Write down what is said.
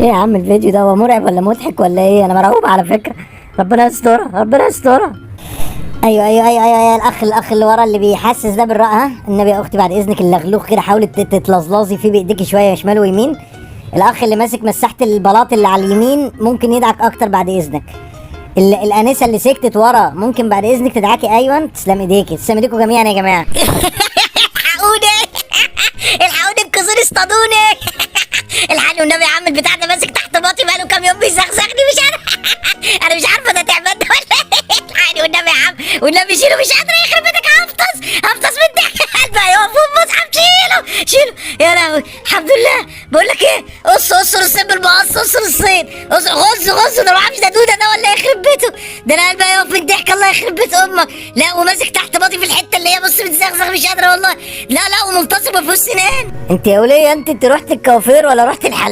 ايه يا عم الفيديو ده هو مرعب ولا مضحك ولا ايه؟ انا مرعوب على فكره. ربنا يسترها ربنا يسترها. ايوه الاخ اللي ورا اللي بيحسس ده بالرأي. ها النبي يا اختي بعد اذنك اللغلوخ كده حاولي تتلظلظي فيه بايديكي شويه شمال ويمين. الاخ اللي ماسك مساحه البلاط اللي على اليمين ممكن يدعك اكتر بعد اذنك. الانسه اللي سكتت ورا ممكن بعد اذنك تدعكي. ايوه تسلم ايديكي تسلم ايديكوا جميعا يا جماعه. الحقوني الحقوني الكسور اصطادوني. الحقني والنبي يا عم البتاع ده ماسك تحت باطي بقاله كام يوم بيزغزغني مش عارف. انا مش عارفه ده تعبان ده ولا ايه. الحقني والنبي يا عم والنبي شيله مش قادر يخرب بيتك. هفطس من الضحك. قلبي هيقف المصحف شيله يا لهوي الحمد لله. بقول لك ايه قص الصين بالمقص قص الصين غز ده ما اعرفش ده دوده ده ولا يخرب بيته. ده انا قلبي هيقف من الضحك الله يخرب بيت امك. لا وماسك تحت باطي في الحته اللي هي بص بتزغزغ مش قادره والله. لا وملتصق ما فيهوش سنان. انت يا وليه انت رحت الكوافير ولا رحت الحلاق؟